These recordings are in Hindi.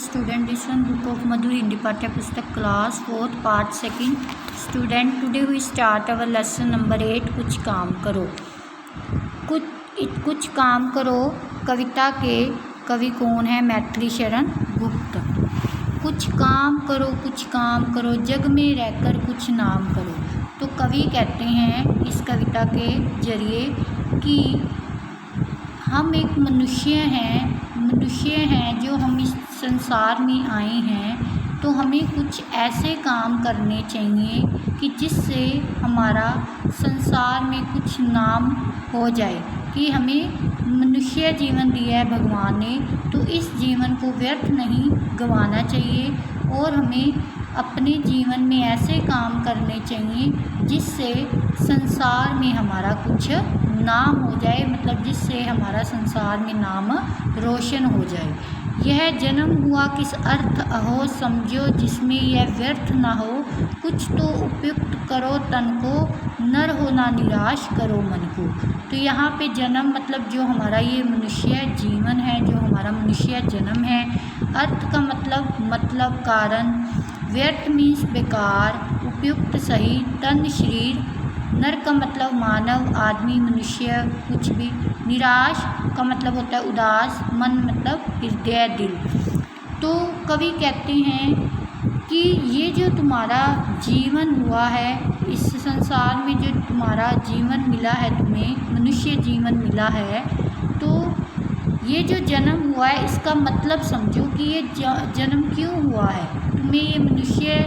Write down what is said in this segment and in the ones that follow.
student, this one book of Madhur Hindi Pathya Pustak class 4th part 2nd student. Today we start our lesson number 8 कुछ काम करो। कुछ काम करो कविता के कवि कौन है? मैथिली शरण गुप्त। कुछ काम करो जग में रहकर कुछ नाम करो। तो कवि कहते हैं इस कविता के जरिए कि हम एक मनुष्य हैं जो हम इस संसार में आए हैं, तो हमें कुछ ऐसे काम करने चाहिए कि जिससे हमारा संसार में कुछ नाम हो जाए। कि हमें मनुष्य जीवन दिया है भगवान ने, तो इस जीवन को व्यर्थ नहीं गंवाना चाहिए और हमें अपने जीवन में ऐसे काम करने चाहिए जिससे संसार में हमारा कुछ नाम हो जाए, मतलब जिससे हमारा संसार में नाम रोशन हो जाए। यह जन्म हुआ किस अर्थ अहो, समझो जिसमें यह व्यर्थ ना हो। कुछ तो उपयुक्त करो तन को, नर हो ना निराश करो मन को। तो यहाँ पे जन्म मतलब जो हमारा ये मनुष्य जीवन है, जो हमारा मनुष्य जन्म है। अर्थ का मतलब कारण, व्यर्थ मीन्स बेकार, उपयुक्त सही, तन शरीर, नर का मतलब मानव आदमी मनुष्य कुछ भी, निराश का मतलब होता है उदास, मन मतलब हृदय दिल। तो कवि कहते हैं कि ये जो तुम्हारा जीवन हुआ है, इस संसार में जो तुम्हारा जीवन मिला है, तुम्हें मनुष्य जीवन मिला है, तो ये जो जन्म हुआ है इसका मतलब समझो कि ये जन्म क्यों हुआ है, तुम्हें ये मनुष्य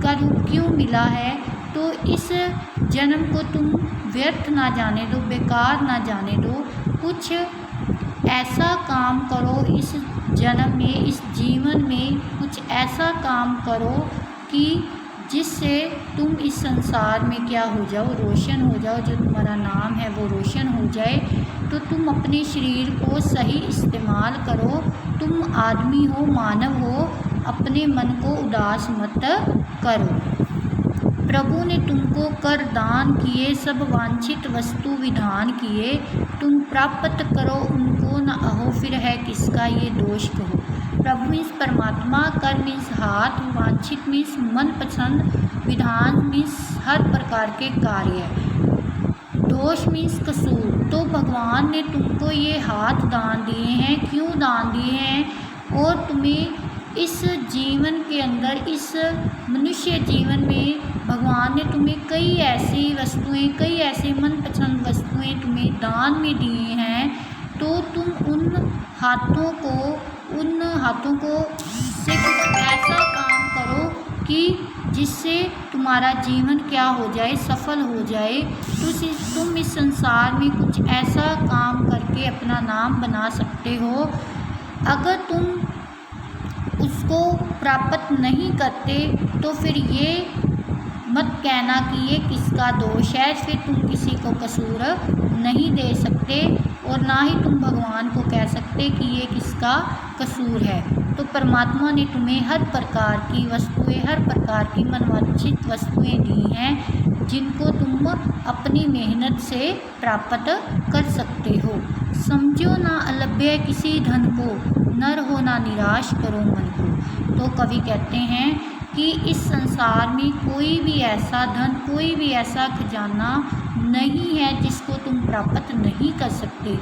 का रूप क्यों मिला है। तो इस जन्म को तुम व्यर्थ ना जाने दो, बेकार ना जाने दो। कुछ ऐसा काम करो इस जन्म में, इस जीवन में कुछ ऐसा काम करो कि जिससे तुम इस संसार में क्या हो जाओ, रोशन हो जाओ, जो तुम्हारा नाम है वो रोशन हो जाए। तो तुम अपने शरीर को सही इस्तेमाल करो, तुम आदमी हो, मानव हो, अपने मन को उदास मत करो। प्रभु ने तुमको कर दान किए, सब वांछित वस्तु विधान किए। तुम प्राप्त करो उनको न अहो, फिर है किसका ये दोष कहो। प्रभु मीन्स परमात्मा, कर मीन्स हाथ, वांछित मीन्स मनपसंद, विधान मीन्स हर प्रकार के कार्य, दोष मीन्स कसूर। तो भगवान ने तुमको ये हाथ दान दिए हैं, क्यों दान दिए हैं? और तुम्हें इस जीवन के अंदर, इस मनुष्य जीवन में भगवान ने तुम्हें कई ऐसी वस्तुएं, कई ऐसे मनपसंद वस्तुएं तुम्हें दान में दिए हैं। तो तुम उन हाथों को से कुछ ऐसा काम करो कि जिससे तुम्हारा जीवन क्या हो जाए, सफल हो जाए। तो तुम इस संसार में कुछ ऐसा काम करके अपना नाम बना सकते हो। अगर तुम उसको प्राप्त नहीं करते तो फिर ये मत कहना कि ये किसका दोष है, फिर तुम किसी को कसूर नहीं दे सकते और ना ही तुम भगवान को कह सकते कि ये किसका कसूर है। तो परमात्मा ने तुम्हें हर प्रकार की वस्तुएं, हर प्रकार की मनवांछित वस्तुएं दी हैं, जिनको तुम अपनी मेहनत से प्राप्त कर सकते हो। समझो ना अलभ्य किसी धन को, नर हो ना निराश करो मन को। तो कवि कहते हैं कि इस संसार में कोई भी ऐसा धन, कोई भी ऐसा खजाना नहीं है जिसको तुम प्राप्त नहीं कर सकते।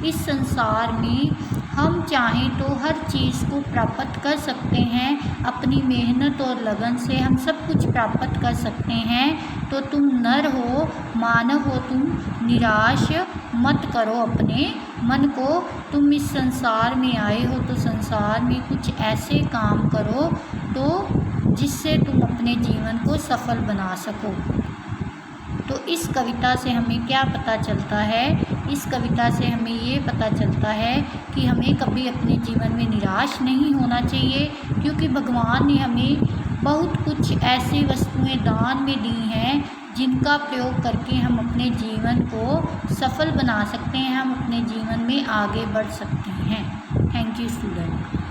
इस संसार में हम चाहें तो हर चीज़ को प्राप्त कर सकते हैं, अपनी मेहनत और लगन से हम सब कुछ प्राप्त कर सकते हैं। तो तुम नर हो, मानव हो, तुम निराश मत करो अपने मन को। तुम इस संसार में आए हो तो संसार में कुछ ऐसे काम करो तो जिससे तुम अपने जीवन को सफल बना सको। तो इस कविता से हमें क्या पता चलता है? इस कविता से हमें ये पता चलता है कि हमें कभी अपने जीवन में निराश नहीं होना चाहिए, क्योंकि भगवान ने हमें बहुत कुछ ऐसी वस्तुएं दान में दी हैं जिनका प्रयोग करके हम अपने जीवन को सफल बना सकते हैं, हम अपने जीवन में आगे बढ़ सकते हैं। Thank you student.